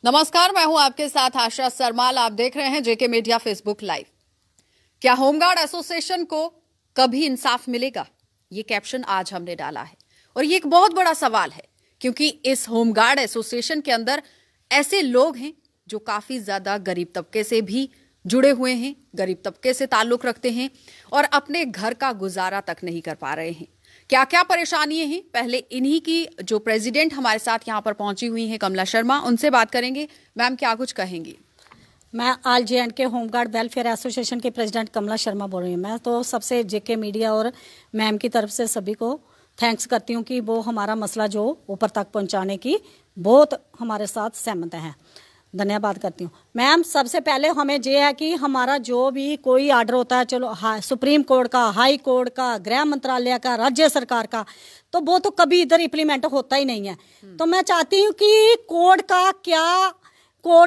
नमस्कार, मैं हूं आपके साथ आशा सरमाल। आप देख रहे हैं जेके मीडिया फेसबुक लाइव। क्या होमगार्ड एसोसिएशन को कभी इंसाफ मिलेगा? ये कैप्शन आज हमने डाला है और ये एक बहुत बड़ा सवाल है, क्योंकि इस होमगार्ड एसोसिएशन के अंदर ऐसे लोग हैं जो काफी ज्यादा गरीब तबके से भी जुड़े हुए हैं, गरीब तबके से ताल्लुक रखते हैं और अपने घर का गुजारा तक नहीं कर पा रहे हैं। क्या क्या परेशानियां हैं, पहले इन्हीं की जो प्रेसिडेंट हमारे साथ यहां पर पहुंची हुई हैं कमला शर्मा, उनसे बात करेंगे। मैम, क्या कुछ कहेंगी? मैं ऑल जे&के के होमगार्ड वेलफेयर एसोसिएशन की प्रेसिडेंट कमला शर्मा बोल रही हूँ। मैं तो सबसे जेके मीडिया और मैम की तरफ से सभी को थैंक्स करती हूँ कि वो हमारा मसला जो ऊपर तक पहुँचाने की बहुत हमारे साथ सहमत हैं। धन्यवाद करती हूँ मैम। सबसे पहले हमें ये है कि हमारा जो भी कोई आर्डर होता है, चलो सुप्रीम कोर्ट का, हाई कोर्ट का, गृह मंत्रालय का, राज्य सरकार का, तो वो तो कभी इधर इम्प्लीमेंट होता ही नहीं है। तो मैं चाहती हूँ कि कोर्ट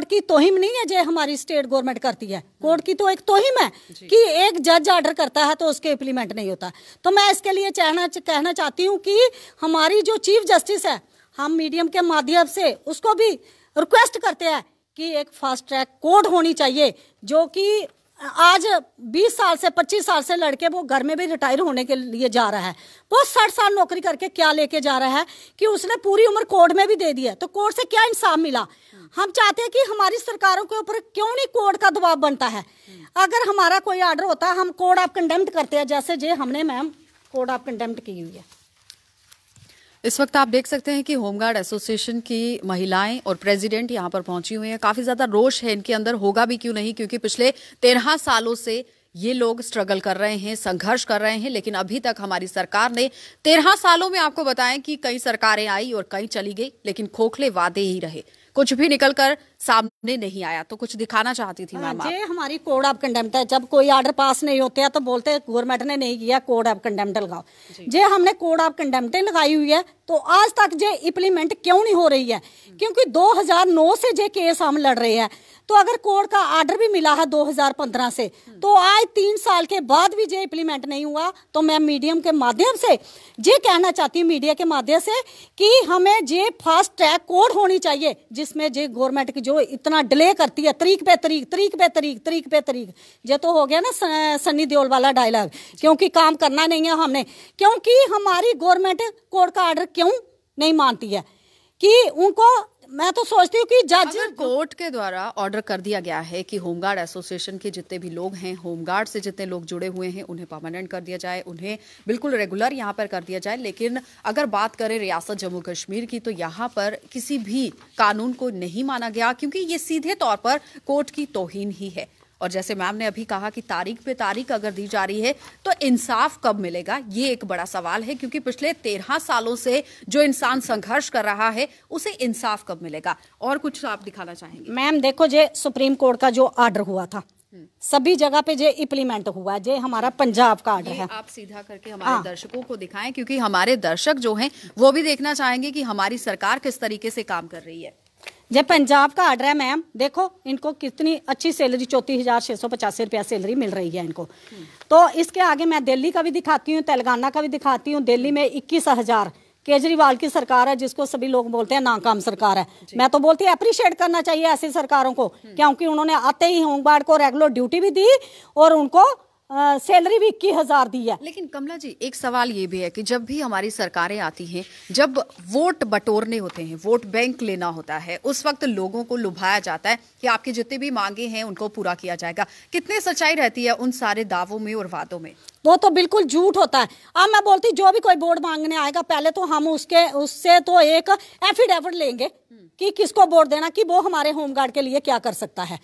की तोहिम नहीं है जो हमारी स्टेट गवर्नमेंट करती है। कोर्ट की तो एक तोहिम है कि एक जज ऑर्डर करता है तो उसके इम्प्लीमेंट नहीं होता। तो मैं इसके लिए कहना चाहती हूँ कि हमारी जो चीफ जस्टिस है, हम मीडियम के माध्यम से उसको भी रिक्वेस्ट करते हैं कि एक फास्ट ट्रैक कोर्ट होनी चाहिए, जो कि आज 20 साल से 25 साल से लड़के वो घर में भी रिटायर होने के लिए जा रहा है। वो 60 साल नौकरी करके क्या लेके जा रहा है कि उसने पूरी उम्र कोर्ट में भी दे दी है, तो कोर्ट से क्या इंसाफ मिला? हम चाहते हैं कि हमारी सरकारों के ऊपर क्यों नहीं कोर्ट का दबाव बनता है। अगर हमारा कोई ऑर्डर होता है, हम कोड ऑफ कंडेम्प्ट करते हैं, जैसे जे हमने मैम कोड ऑफ कंडेम्प्ट की हुई है। इस वक्त आप देख सकते हैं कि होमगार्ड एसोसिएशन की महिलाएं और प्रेसिडेंट यहां पर पहुंची हुई हैं। काफी ज्यादा रोष है इनके अंदर, होगा भी क्यों नहीं, क्योंकि पिछले 13 सालों से ये लोग स्ट्रगल कर रहे हैं, संघर्ष कर रहे हैं, लेकिन अभी तक हमारी सरकार ने 13 सालों में, आपको बताएं कि कई सरकारें आई और कई चली गई, लेकिन खोखले वादे ही रहे, कुछ भी निकलकर सामने नहीं आया। तो कुछ दिखाना चाहती थी मैम। ये हमारी कोड ऑफ कंडेम्प्ट है। जब कोई ऑर्डर पास नहीं होते हैं तो बोलते हैं गवर्नमेंट ने नहीं किया, कोड ऑफ कंडेम्प्ट लगाओ। जे हमने कोड ऑफ कंडेम्प्ट लगाई हुई है, तो आज तक जे इम्प्लीमेंट क्यों नहीं हो रही है? क्योंकि 2009 से जे केस हम लड़ रहे हैं। तो अगर कोर्ट का ऑर्डर भी मिला है 2015 से, तो आज 3 साल के बाद भी जे इम्प्लीमेंट नहीं हुआ। तो मैं मीडियम के माध्यम से ये कहना चाहती हूँ, मीडिया के माध्यम से, कि हमें जे फास्ट ट्रैक कोर्ट होनी चाहिए, जिसमें जे गवर्नमेंट की जो इतना डिले करती है, तरीक पे तरीक, ये तो हो गया ना सन्नी देओल वाला डायलॉग, क्योंकि काम करना नहीं है हमने। क्योंकि हमारी गवर्नमेंट कोर्ट का ऑर्डर क्यों नहीं मानती है कि उनको, मैं तो सोचती हूँ कि जज कोर्ट के द्वारा ऑर्डर कर दिया गया है कि होमगार्ड एसोसिएशन के जितने भी लोग हैं, होमगार्ड से जितने लोग जुड़े हुए हैं, उन्हें परमानेंट कर दिया जाए, उन्हें बिल्कुल रेगुलर यहाँ पर कर दिया जाए। लेकिन अगर बात करें रियासत जम्मू कश्मीर की, तो यहाँ पर किसी भी कानून को नहीं माना गया, क्योंकि ये सीधे तौर पर कोर्ट की तौहीन ही है। और जैसे मैम ने अभी कहा कि तारीख पे तारीख अगर दी जा रही है, तो इंसाफ कब मिलेगा, ये एक बड़ा सवाल है, क्योंकि पिछले 13 सालों से जो इंसान संघर्ष कर रहा है, उसे इंसाफ कब मिलेगा? और कुछ आप दिखाना चाहेंगे? मैम देखो, जे सुप्रीम कोर्ट का जो ऑर्डर हुआ था, सभी जगह पे जे इम्प्लीमेंट हुआ, जे हमारा पंजाब का ऑर्डर है। आप सीधा करके हमारे दर्शकों को दिखाएं, क्योंकि हमारे दर्शक जो हैं वो भी देखना चाहेंगे कि हमारी सरकार किस तरीके से काम कर रही है। जब पंजाब का ऑर्डर है मैम, देखो इनको कितनी अच्छी सैलरी, 34,685 रुपया सैलरी मिल रही है इनको। तो इसके आगे मैं दिल्ली का भी दिखाती हूँ, तेलंगाना का भी दिखाती हूँ। दिल्ली में 21,000 केजरीवाल की सरकार है, जिसको सभी लोग बोलते हैं नाकाम सरकार है। मैं तो बोलती हूँ अप्रिशिएट करना चाहिए ऐसी सरकारों को, क्योंकि उन्होंने आते ही होमगार्ड को रेगुलर ड्यूटी भी दी और उनको सैलरी भी 21,000 दी है। लेकिन कमला जी, एक सवाल ये भी है कि जब भी हमारी सरकारें आती हैं, जब वोट बटोरने होते हैं, वोट बैंक लेना होता है, उस वक्त लोगों को लुभाया जाता है कि आपकी जितने भी मांगे हैं उनको पूरा किया जाएगा। कितनी सच्चाई रहती है उन सारे दावों में और वादों में? वो तो बिल्कुल झूठ होता है। अब मैं बोलती, जो भी कोई वोट मांगने आएगा, पहले तो हम उससे तो एक एफिडेविट लेंगे कि किसको वोट देना, कि वो हमारे होमगार्ड के लिए क्या कर सकता है।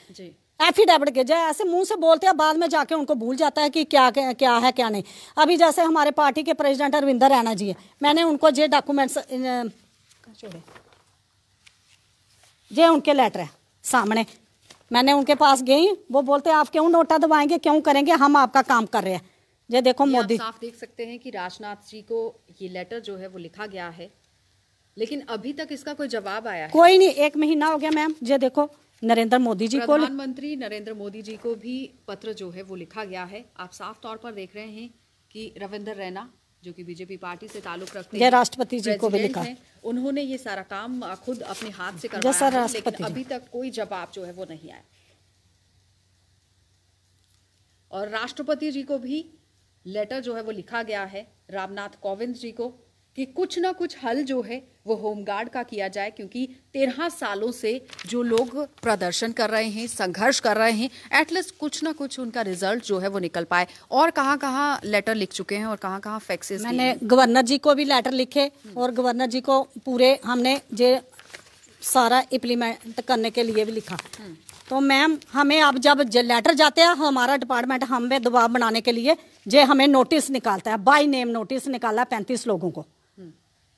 एफिडेविट के जैसे ऐसे मुंह से बोलते हैं, बाद में जाके उनको भूल जाता है कि क्या है क्या नहीं। अभी जैसे हमारे पार्टी के प्रेसिडेंट अरविंदर रैना जी है, मैंने उनको जे डॉक्यूमेंट्स, जे उनके लेटर है सामने, मैंने उनके पास गई, वो बोलते हैं आप क्यों नोटा दबाएंगे, क्यों करेंगे, हम आपका काम कर रहे हैं। ये देखो मोदी, साफ देख सकते हैं कि राजनाथ जी को ये लेटर जो है वो लिखा गया है, लेकिन अभी तक इसका कोई जवाब आया है? कोई नहीं। 1 महीना हो गया मैम। ये देखो नरेंद्र मोदी जी को, प्रधानमंत्री नरेंद्र मोदी जी को भी पत्र जो है वो लिखा गया है। आप साफ तौर पर देख रहे हैं कि रविंदर रैना जो कि बीजेपी पार्टी से ताल्लुक रखते हैं, ये राष्ट्रपति जी को भी प्रेसिडेंट लिखा हैं, उन्होंने ये सारा काम खुद अपने हाथ से जैसा करवाया है, राष्ट्रपति लेकिन अभी तक कोई जवाब जो है वो नहीं आया। और राष्ट्रपति जी को भी लेटर जो है वो लिखा गया है रामनाथ कोविंद जी को कि कुछ ना कुछ हल जो है वो होमगार्ड का किया जाए, क्योंकि 13 सालों से जो लोग प्रदर्शन कर रहे हैं, संघर्ष कर रहे हैं, एटलीस्ट कुछ ना कुछ उनका रिजल्ट जो है वो निकल पाए। और कहाँ-कहाँ लेटर लिख चुके हैं और कहाँ-कहाँ फैक्सेस मैंने गवर्नर जी को भी लेटर लिखे और गवर्नर जी को पूरे हमने जे सारा इम्प्लीमेंट करने के लिए भी लिखा। तो मैम हमें अब जब लेटर जाते हैं, हमारा डिपार्टमेंट हम पे दबाव बनाने के लिए जे हमें नोटिस निकालता है, बाय नेम नोटिस निकाला 35 लोगों को।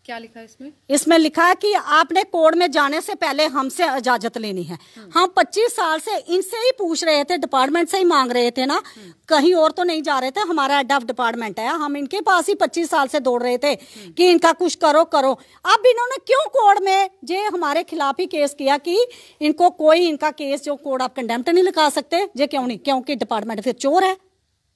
क्या लिखा है इसमें? इसमें लिखा है कि आपने कोर्ट में जाने से पहले हमसे इजाजत लेनी है। हम 25 साल से इनसे ही पूछ रहे थे, डिपार्टमेंट से ही मांग रहे थे ना, कहीं और तो नहीं जा रहे थे। हमारा हेड ऑफ डिपार्टमेंट है, हम इनके पास ही 25 साल से दौड़ रहे थे कि इनका कुछ करो करो। अब इन्होंने क्यों कोर्ट में जे हमारे खिलाफ ही केस किया कि इनको कोई इनका केस जो कोर्ट ऑफ कंडेम्प्ट नहीं लगा सकते, जे क्यों नहीं? क्योंकि डिपार्टमेंट फिर चोर है,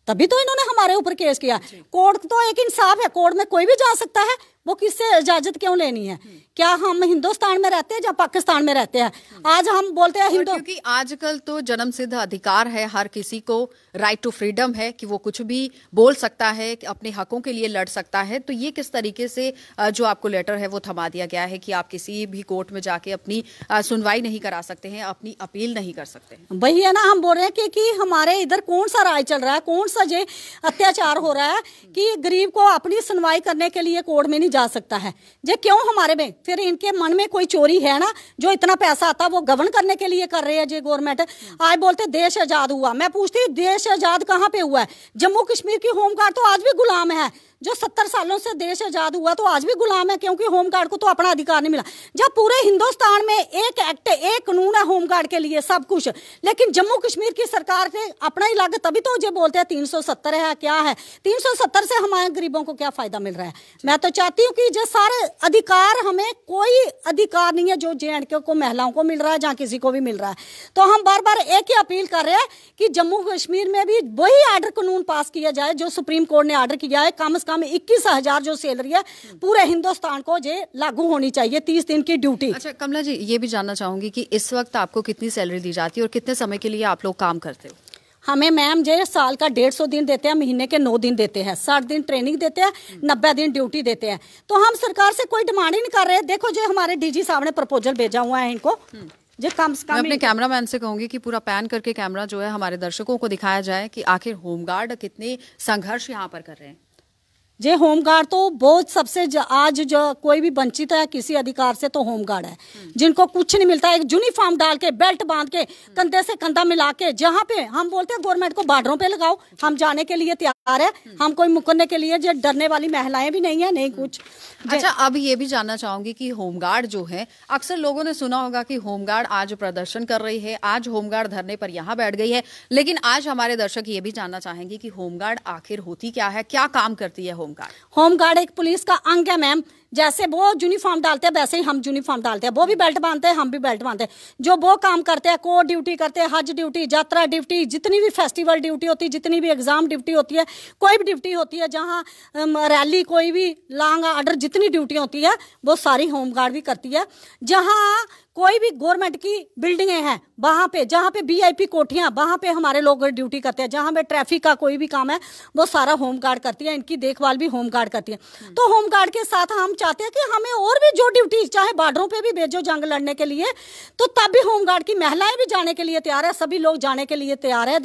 तभी तो इन्होंने हमारे ऊपर केस किया। कोर्ट तो एक इंसाफ है, कोर्ट में कोई भी जा सकता है, वो किससे इजाजत क्यों लेनी है? क्या हम हिंदुस्तान में रहते हैं या पाकिस्तान में रहते हैं? आज हम बोलते हैं हिंदू, क्योंकि आजकल तो जन्म सिद्ध अधिकार है, हर किसी को राइट टू फ्रीडम है कि वो कुछ भी बोल सकता है, कि अपने हकों के लिए लड़ सकता है। तो ये किस तरीके से जो आपको लेटर है वो थमा दिया गया है कि आप किसी भी कोर्ट में जाके अपनी सुनवाई नहीं करा सकते हैं, अपनी अपील नहीं कर सकते हैं? वही है ना, हम बोल रहे हैं कि हमारे इधर कौन सा राज चल रहा है, कौन सा जे अत्याचार हो रहा है कि गरीब को अपनी सुनवाई करने के लिए कोर्ट में नहीं जा सकता है। जे क्यों हमारे में फिर इनके मन में कोई चोरी है ना, जो इतना पैसा आता वो गवर्न करने के लिए कर रहे हैं जे गवर्नमेंट। आज बोलते देश आजाद हुआ, मैं पूछती देश आजाद कहाँ पे हुआ है? जम्मू कश्मीर की होमगार्ड तो आज भी गुलाम है, जो 70 सालों से देश आजाद हुआ तो आज भी गुलाम है, क्योंकि होमगार्ड को तो अपना अधिकार नहीं मिला। जब पूरे हिंदुस्तान में एक एक्ट, एक कानून है होमगार्ड के लिए सब कुछ, लेकिन जम्मू कश्मीर की सरकार ने अपना ही लागू, तभी तो जो बोलते हैं 370 है, क्या है 370 से हमारे गरीबों को क्या फायदा मिल रहा है? मैं तो चाहती हूँ कि जो सारे अधिकार, हमें कोई अधिकार नहीं है जो JNK को महिलाओं को मिल रहा है, जहाँ किसी को भी मिल रहा है। तो हम बार बार एक ही अपील कर रहे हैं कि जम्मू कश्मीर में भी वही आर्डर कानून पास किया जाए जो सुप्रीम कोर्ट ने आर्डर किया है। कम से कम 21,000 जो सैलरी है पूरे हिंदुस्तान को जे लागू होनी चाहिए, 30 दिन की ड्यूटी। अच्छा कमला जी, ये भी जानना चाहूंगी कि इस वक्त आपको कितनी सैलरी दी जाती है और कितने समय के लिए आप लोग काम करते हो? हमें मैम जे साल का 150 दिन देते हैं, महीने के 9 दिन देते हैं, 60 दिन ट्रेनिंग देते हैं, 90 दिन ड्यूटी देते हैं। तो हम सरकार से कोई डिमांड ही नहीं कर रहे। देखो जो हमारे DG साहब ने प्रपोजल भेजा हुआ है इनको, जो कम से कम, मैं अपने कैमरामैन से कहूंगी कि पूरा पैन करके कैमरा जो है हमारे दर्शकों को दिखाया जाए कि आखिर होमगार्ड कितने संघर्ष यहाँ पर कर रहे हैं। जे होमगार्ड तो बहुत सबसे आज जो कोई भी वंचित है किसी अधिकार से तो होमगार्ड है, जिनको कुछ नहीं मिलता। एक यूनिफॉर्म डाल के, बेल्ट बांध के, कंधे से कंधा मिला के, जहाँ पे हम बोलते हैं गवर्नमेंट को बॉर्डरों पे लगाओ, हम जाने के लिए तैयार है। हम कोई मुकरने के लिए जो डरने वाली महिलाएं भी नहीं है, नहीं कुछ। अच्छा अब ये भी जानना चाहूंगी कि होमगार्ड जो है, अक्सर लोगों ने सुना होगा कि होमगार्ड आज प्रदर्शन कर रही है, आज होमगार्ड धरने पर यहाँ बैठ गई है, लेकिन आज हमारे दर्शक ये भी जानना चाहेंगे कि होमगार्ड आखिर होती क्या है, क्या काम करती है होमगार्ड? होमगार्ड एक पुलिस का अंग है मैम। जैसे वो यूनिफॉर्म डालते हैं वैसे ही हम यूनिफॉर्म डालते हैं, वो भी बेल्ट बांधते हैं, हम भी बेल्ट बांधते हैं। जो वो काम करते हैं, कोर्ट ड्यूटी करते हैं, हज ड्यूटी, यात्रा ड्यूटी, जितनी भी फेस्टिवल ड्यूटी होती है, जितनी भी एग्जाम ड्यूटी होती है, कोई भी ड्यूटी होती है, जहाँ रैली, कोई भी लॉन्ग आर्डर, जितनी ड्यूटी होती है वो सारी होमगार्ड भी करती है। जहाँ कोई भी गवर्नमेंट की बिल्डिंगें हैं वहां पे, जहाँ पे VIP कोठियां, वहां पे हमारे लोग ड्यूटी करते हैं। जहाँ पे ट्रैफिक का कोई भी काम है वो सारा होमगार्ड करती है, इनकी देखभाल भी होमगार्ड करती है। तो होमगार्ड के साथ हम चाहते हैं कि हमें और भी जो ड्यूटी, चाहे बॉर्डरों पे भी भेजो जंग लड़ने के लिए, तो तब भी होमगार्ड की महिलाएं भी जाने के लिए तैयार है, सभी लोग जाने के लिए तैयार है।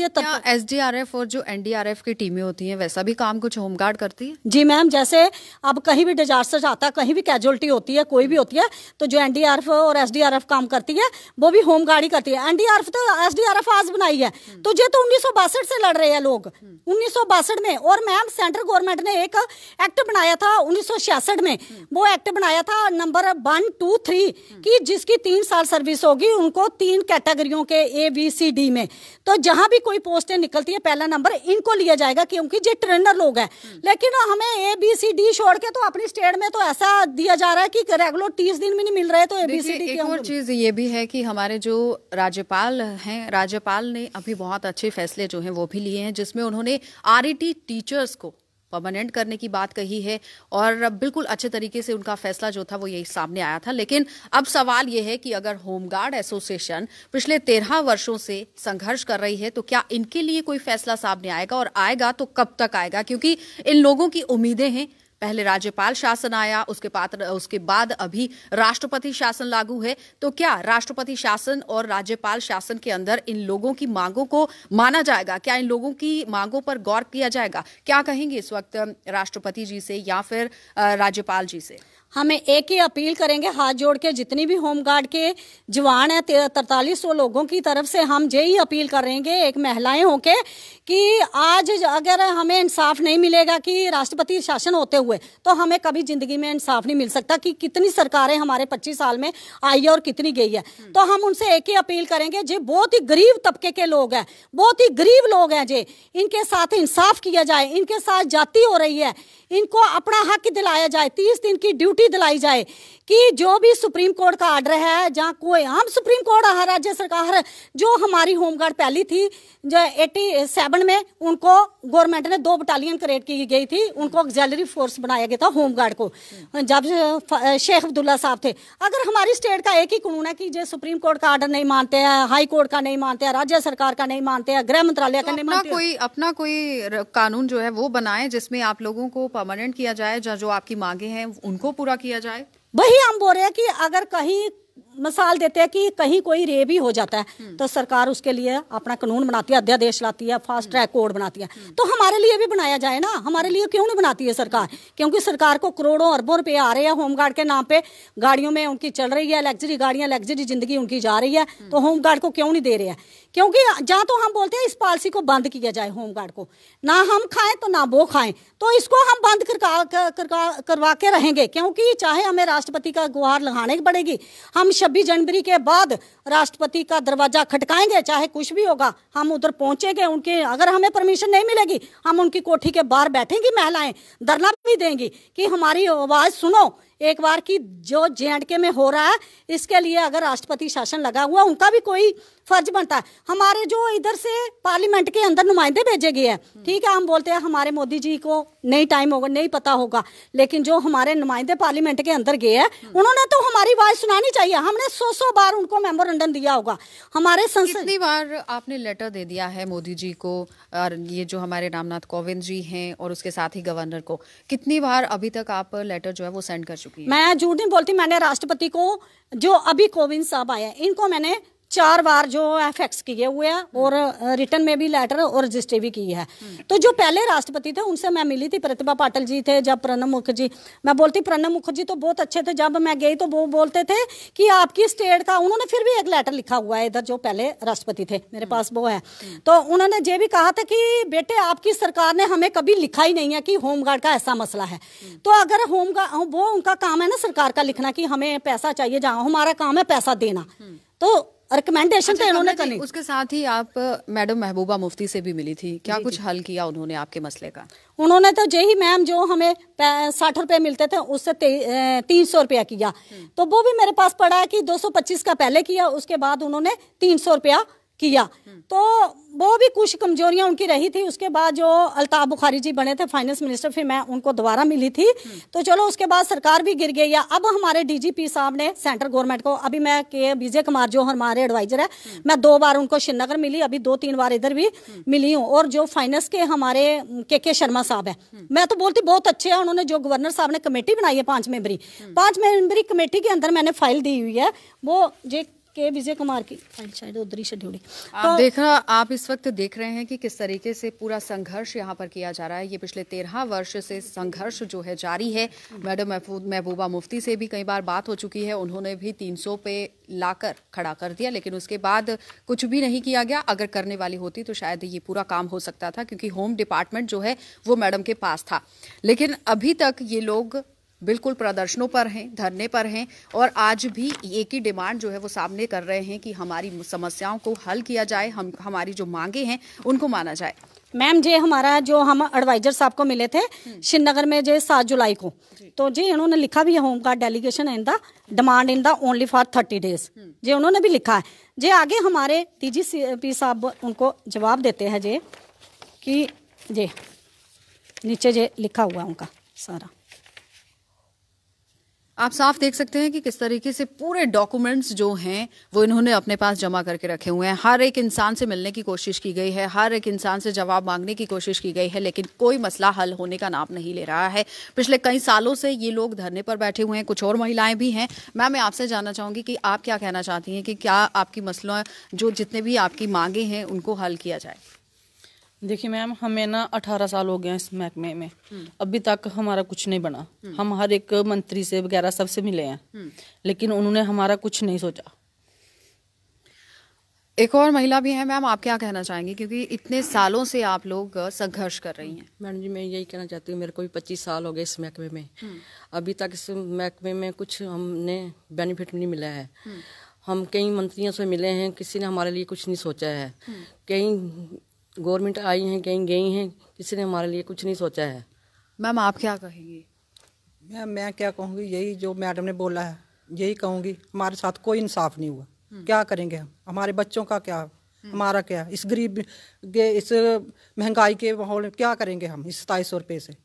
SDRF और जो NDRF की टीमें होती हैं वैसा भी काम कुछ होमगार्ड करती है? जी मैम, जैसे अब कहीं भी डिजास्टर आता है, कहीं भी कैजुअलिटी होती है, कोई भी होती है, तो जो NDRF और SDRF काम करती है वो भी होमगार्ड ही करती है। NDRF तो SDRF आज बनाई है, तो ये तो 1962 से लड़ रहे हैं लोग, 1962 में। और मैम सेंट्रल गवर्नमेंट ने एक एक्ट बनाया था 1966 में, वो एक्ट बनाया था नंबर 123 कि जिसकी 3 साल सर्विस होगी उनको 3 कैटेगरियों के ABCD में, तो जहां भी कोई पोस्टें निकलती है पहला नंबर इनको लिया जाएगा, क्योंकि ये ट्रेनर लोग हैं। लेकिन हमें ABCD छोड़ के तो अपनी स्टेट में तो ऐसा दिया जा रहा है कि रेगुलर 30 दिन में नहीं मिल रहे, तो ABCD। एक और चीज ये भी है कि हमारे जो राज्यपाल हैं, राज्यपाल ने अभी बहुत अच्छे फैसले जो हैं वो भी लिए हैं, जिसमें उन्होंने RET टीचर्स को परमानेंट करने की बात कही है और बिल्कुल अच्छे तरीके से उनका फैसला जो था वो यही सामने आया था। लेकिन अब सवाल ये है कि अगर होमगार्ड एसोसिएशन पिछले 13 वर्षों से संघर्ष कर रही है तो क्या इनके लिए कोई फैसला सामने आएगा, और आएगा तो कब तक आएगा? क्योंकि इन लोगों की उम्मीदें हैं। पहले राज्यपाल शासन आया, उसके बाद अभी राष्ट्रपति शासन लागू है। तो क्या राष्ट्रपति शासन और राज्यपाल शासन के अंदर इन लोगों की मांगों को माना जाएगा? क्या इन लोगों की मांगों पर गौर किया जाएगा? क्या कहेंगे इस वक्त राष्ट्रपति जी से या फिर राज्यपाल जी से? हमें एक ही अपील करेंगे हाथ जोड़ के, जितनी भी होमगार्ड के जवान है 4300 लोगों की तरफ से हम यही अपील करेंगे एक महिलाएं होके कि आज अगर हमें इंसाफ नहीं मिलेगा कि राष्ट्रपति शासन होते हुए, तो हमें कभी जिंदगी में इंसाफ नहीं मिल सकता कि कितनी सरकारें हमारे 25 साल में आई है और कितनी गई है। तो हम उनसे एक ही अपील करेंगे, जो बहुत ही गरीब तबके के लोग हैं, बहुत ही गरीब लोग हैं, जे इनके साथ इंसाफ किया जाए। इनके साथ जाति हो रही है, इनको अपना हक दिलाया जाए, 30 दिन की ड्यूटी दिलाई जाए कि जो भी सुप्रीम कोर्ट का ऑर्डर है, जहाँ कोई हम सुप्रीम कोर्ट राज्य सरकार जो हमारी होमगार्ड पहली थी जो 87 में, उनको गवर्नमेंट ने 2 बटालियन क्रिएट की गई थी, उनको ऑक्सिलरी फोर्स बनाया गया था होमगार्ड को जब शेख अब्दुल्ला साहब थे। अगर हमारी स्टेट का एक ही कानून है कि जो सुप्रीम कोर्ट का ऑर्डर नहीं मानते हैं, हाई कोर्ट का नहीं मानते हैं, राज्य सरकार का नहीं मानते हैं, गृह मंत्रालय का नहीं मानते, अपना कोई कानून जो है वो बनाए जिसमें आप लोगों को परमानेंट किया जाए, जो आपकी मांगे हैं उनको पूरा किया जाए। वही हम बोल रहे हैं कि अगर कहीं मिसाल देते हैं कि कहीं कोई रेप ही हो जाता है तो सरकार उसके लिए अपना कानून बनाती है, अध्यादेश लाती है, फास्ट ट्रैक कोड बनाती है। तो हमारे लिए भी बनाया जाए ना, हमारे लिए क्यों नहीं बनाती है सरकार? क्योंकि सरकार को करोड़ों अरबों रुपए आ रहे हैं होमगार्ड के नाम पे, गाड़ियों में उनकी चल रही है लग्जरी गाड़ियां, लग्जरी जिंदगी उनकी जा रही है, तो होमगार्ड को क्यों नहीं दे रहे हैं? क्योंकि जहाँ तो हम बोलते हैं इस पॉलिसी को बंद किया जाए, होमगार्ड को ना हम खाएं तो ना वो खाएं, तो इसको हम बंद करवा के रहेंगे। क्योंकि चाहे हमें राष्ट्रपति का गुहार लगाने की पड़ेगी, हम 26 जनवरी के बाद राष्ट्रपति का दरवाजा खटकाएंगे, चाहे कुछ भी होगा हम उधर पहुंचेंगे। उनके अगर हमें परमिशन नहीं मिलेगी, हम उनकी कोठी के बाहर बैठेंगी, महिलाएं धरना भी देंगी कि हमारी आवाज सुनो एक बार की जो JNK में हो रहा है, इसके लिए अगर राष्ट्रपति शासन लगा हुआ, उनका भी कोई फर्ज बनता है। हमारे जो इधर से पार्लियामेंट के अंदर नुमाइंदे भेजे गए हैं, ठीक है, हम बोलते हैं हमारे मोदी जी को नहीं टाइम होगा, नहीं पता होगा, लेकिन जो हमारे नुमाइंदे पार्लियामेंट के अंदर गए हैं, उन्होंने तो हमारी आवाज सुनानी चाहिए। हमने 100 बार उनको मेमोरेंडम दिया होगा। हमारे संसद कितनी बार आपने लेटर दे दिया है मोदी जी को, और ये जो हमारे रामनाथ कोविंद जी हैं और उसके साथ ही गवर्नर को, कितनी बार अभी तक आप लेटर जो है वो सेंड कर चुकी हैं? मैं झूठ नहीं बोलती, मैंने राष्ट्रपति को, जो अभी कोविंद साहब आए, इनको मैंने 4 बार जो फैक्स किए हुए हैं और रिटर्न में भी लेटर और रजिस्ट्री भी की है। तो जो पहले राष्ट्रपति थे उनसे मैं मिली थी, प्रतिभा पाटिल जी थे, जब प्रणब मुखर्जी, मैं बोलती प्रणब मुखर्जी तो बहुत अच्छे थे, जब मैं गई तो वो बोलते थे कि आपकी स्टेट का, उन्होंने फिर भी एक लेटर लिखा हुआ है इधर, जो पहले राष्ट्रपति थे मेरे पास वो है, तो उन्होंने ये भी कहा था कि बेटे आपकी सरकार ने हमें कभी लिखा ही नहीं है कि होमगार्ड का ऐसा मसला है। तो अगर होमगार्ड, वो उनका काम है ना सरकार का लिखना कि हमें पैसा चाहिए, जहाँ हमारा काम है पैसा देना, तो रिकमेंडेशन तो इन्होंने करनी। उसके साथ ही आप मैडम महबूबा मुफ्ती से भी मिली थी, क्या कुछ हल किया उन्होंने आपके मसले का? उन्होंने तो यही मैम, जो हमें 60 रुपए मिलते थे उससे 300 रुपया किया, तो वो भी मेरे पास पड़ा है कि 225 का पहले किया, उसके बाद उन्होंने 300 रुपया किया। तो वो भी कुछ कमजोरियां उनकी रही थी। उसके बाद जो अल्ताफ बुखारी जी बने थे फाइनेंस मिनिस्टर, फिर मैं उनको दोबारा मिली थी, तो चलो उसके बाद सरकार भी गिर गई है। अब हमारे DGP साहब ने सेंट्रल गवर्नमेंट को, अभी मैं के विजय कुमार जो हमारे एडवाइजर है, मैं 2 बार उनको श्रीनगर मिली, अभी 2-3 बार इधर भी मिली हूँ। और जो फाइनेंस के हमारे के शर्मा साहब है, मैं तो बोलती बहुत अच्छे हैं। उन्होंने जो गवर्नर साहब ने कमेटी बनाई है 5 मेंबरी कमेटी के अंदर मैंने फाइल दी हुई है, वो जे के विजय कुमार की फाइल शायद उधर ही शेड्यूल। आप इस वक्त देख रहे हैं कि किस तरीके से पूरा संघर्ष यहाँ पर किया जा रहा है। ये पिछले 13 वर्ष से संघर्ष जो है जारी है। मैडम महबूबा मुफ्ती से भी कई बार बात हो चुकी है, उन्होंने भी 300 पे लाकर खड़ा कर दिया, लेकिन उसके बाद कुछ भी नहीं किया गया। अगर करने वाली होती तो शायद ये पूरा काम हो सकता था, क्योंकि होम डिपार्टमेंट जो है वो मैडम के पास था। लेकिन अभी तक ये लोग बिल्कुल प्रदर्शनों पर हैं, धरने पर हैं, और आज भी एक ही डिमांड जो है वो सामने कर रहे हैं कि हमारी समस्याओं को हल किया जाए, हमारी जो मांगे हैं उनको माना जाए। मैम जी हमारा जो हम एडवाइजर साहब को मिले थे श्रीनगर में जो 7 जुलाई को, तो जी इन्होंने लिखा भी है home guard delegation in the demand in the only for 30 days, जी उन्होंने भी लिखा है। जी आगे हमारे DGP साहब उनको जवाब देते हैं जी कि जी नीचे जे लिखा हुआ उनका सारा। आप साफ देख सकते हैं कि किस तरीके से पूरे डॉक्यूमेंट्स जो हैं वो इन्होंने अपने पास जमा करके रखे हुए हैं। हर एक इंसान से मिलने की कोशिश की गई है, हर एक इंसान से जवाब मांगने की कोशिश की गई है, लेकिन कोई मसला हल होने का नाम नहीं ले रहा है। पिछले कई सालों से ये लोग धरने पर बैठे हुए हैं। कुछ और महिलाएं भी हैं। मैम, मैं आपसे जानना चाहूंगी कि आप क्या कहना चाहती हैं कि क्या आपकी मसलों जो जितने भी आपकी मांगे हैं उनको हल किया जाए? देखिए मैम, हमें ना 18 साल हो गए हैं इस महकमे में, अभी तक हमारा कुछ नहीं बना। हम हर एक मंत्री से वगैरह सबसे मिले हैं, लेकिन उन्होंने हमारा कुछ नहीं सोचा। एक और महिला भी है। मैम, आप क्या कहना चाहेंगे, क्योंकि इतने सालों से आप लोग संघर्ष कर रही हैं? मैडम जी, मैं यही कहना चाहती हूँ, मेरे को भी 25 साल हो गए इस महकमे में, अभी तक इस महकमे में कुछ हमने बेनिफिट नहीं मिला है। हम कई मंत्रियों से मिले हैं, किसी ने हमारे लिए कुछ नहीं सोचा है। कई गवर्नमेंट आई हैं, कहीं गई हैं, किसी ने हमारे लिए कुछ नहीं सोचा है। मैम, आप क्या कहेंगी? मैं क्या कहूँगी, यही जो मैडम ने बोला है यही कहूँगी। हमारे साथ कोई इंसाफ नहीं हुआ, क्या करेंगे हम? हमारे बच्चों का क्या, हमारा क्या? इस गरीब के, इस महंगाई के माहौल में क्या करेंगे हम इस 2700 रुपये से?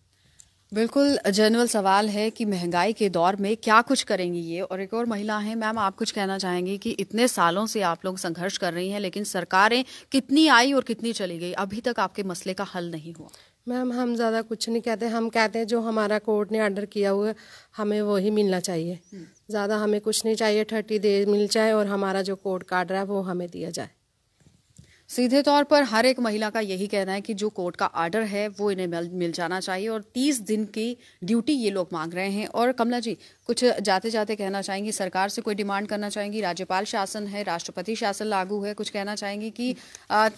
बिल्कुल जेन्युइन सवाल है कि महंगाई के दौर में क्या कुछ करेंगी ये। और एक और महिला है। मैम, आप कुछ कहना चाहेंगी कि इतने सालों से आप लोग संघर्ष कर रही हैं, लेकिन सरकारें कितनी आई और कितनी चली गई, अभी तक आपके मसले का हल नहीं हुआ? मैम, हम ज़्यादा कुछ नहीं कहते, हम कहते हैं जो हमारा कोर्ट ने ऑर्डर किया हुआ है हमें वही मिलना चाहिए। ज़्यादा हमें कुछ नहीं चाहिए, 30 डेज मिल जाए और हमारा जो कोर्ट का ऑर्डर है वो हमें दिया जाए। सीधे तौर पर हर एक महिला का यही कहना है कि जो कोर्ट का ऑर्डर है वो इन्हें मिल जाना चाहिए, और 30 दिन की ड्यूटी ये लोग मांग रहे हैं। और कमला जी, कुछ जाते जाते कहना चाहेंगी, सरकार से कोई डिमांड करना चाहेंगी? राज्यपाल शासन है, राष्ट्रपति शासन लागू है, कुछ कहना चाहेंगी कि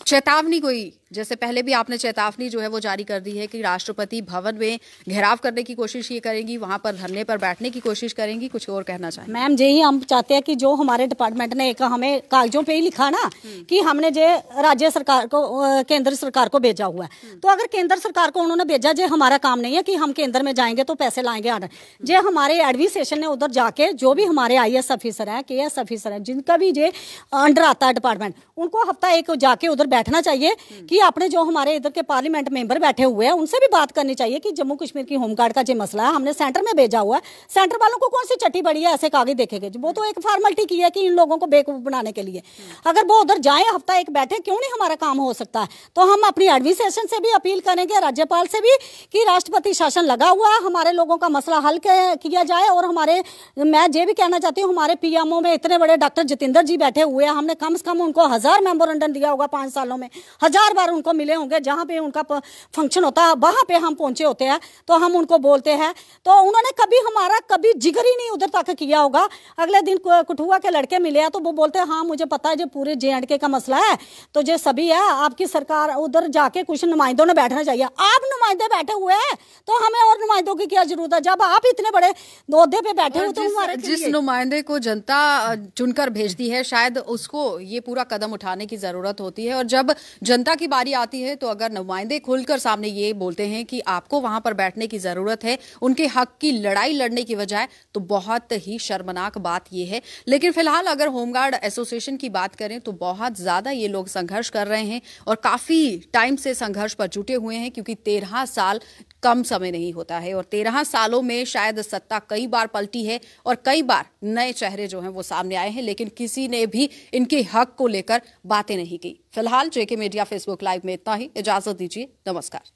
चेतावनी कोई, जैसे पहले भी आपने चेतावनी जो है वो जारी कर दी है कि राष्ट्रपति भवन में घेराव करने की कोशिश ये करेंगी, वहां पर धरने पर बैठने की कोशिश करेंगी, कुछ और कहना चाहेंगे? मैम, यही हम चाहते हैं कि जो हमारे डिपार्टमेंट ने एक हमें कागजों पे ही लिखा ना कि हमने जो राज्य सरकार को, केंद्र सरकार को भेजा हुआ है, तो अगर केंद्र सरकार को उन्होंने भेजा, जो हमारा काम नहीं है कि हम केंद्र में जाएंगे तो पैसे लाएंगे ऑर्डर। जो हमारे एडमिनिस्ट्रेशन ने उधर जाके जो भी हमारे IAS ऑफिसर हैं, KS ऑफिसर हैं, जिनका भी जो अंडर आता है डिपार्टमेंट, उनको हफ्ता एक जाके उधर बैठना चाहिए कि अपने जो हमारे इधर के पार्लियामेंट मेंबर बैठे हुए हैं उनसे भी बात करनी चाहिए कि जम्मू कश्मीर की होमगार्ड का जो मसला है हमने सेंटर में भेजा हुआ है, सेंटर वालों को कौन सी चट्टी बड़ी है ऐसे कागज देखेंगे? वो तो एक फॉर्मेलिटी की है कि इन लोगों को बेवकूफ बनाने के लिए। अगर वो उधर जाए, हफ्ता एक बैठे, क्यों नहीं हमारा काम हो सकता है? तो हम अपनी एडमिनिस्ट्रेशन से भी अपील करेंगे, राज्यपाल से भी, कि राष्ट्रपति शासन लगा हुआ है, हमारे लोगों का मसला हल किया जाए। और हमारे, मैं ये भी कहना चाहती हूँ, हमारे PMO में इतने बड़े डॉक्टर जितेंद्र जी बैठे हुए हैं, हमने कम से कम उनको 1000 मेमोरेंडम दिया होगा 5 सालों में, 1000 बार उनको मिले होंगे, जहाँ पे उनका फंक्शन होता है वहां पे हम पहुंचे होते हैं, तो हम उनको बोलते हैं, तो उन्होंने कभी हमारा कभी जिक्र ही नहीं उधर तक किया होगा। अगले दिन कठुआ के लड़के मिले हैं तो वो बोलते हैं हाँ मुझे पता है जो पूरे JNK का मसला है, तो जो सभी है आपकी सरकार, उधर जाके कुछ नुमाइंदों ने बैठना चाहिए। आप नुमाइंदे बैठे हुए हैं तो हमें और नुमाइंदों की क्या जरूरत है? जब आप इतने बड़े ओहदे पे बैठे हो तो हमारे जिस नुमाइंदे को जनता चुनकर भेजती है, शायद उसको ये पूरा कदम उठाने की जरूरत होती है। और जब जनता की बारी आती है तो अगर नुमाइंदे खुलकर सामने ये बोलते हैं कि आपको वहां पर बैठने की जरूरत है, उनके हक की लड़ाई लड़ने की बजाय, तो बहुत ही शर्मनाक बात यह है। लेकिन फिलहाल अगर होमगार्ड एसोसिएशन की बात करें तो बहुत ज्यादा ये लोग संघर्ष कर रहे हैं और काफी टाइम से संघर्ष पर जुटे हुए हैं, क्योंकि 13 साल कम समय नहीं होता है। और 13 सालों में शायद सत्ता कई बार पलटी है और कई बार नए चेहरे जो हैं वो सामने आए हैं, लेकिन किसी ने भी इनके हक को लेकर बातें नहीं की। फिलहाल JK मीडिया फेसबुक लाइव में इतना ही। इजाजत दीजिए, नमस्कार।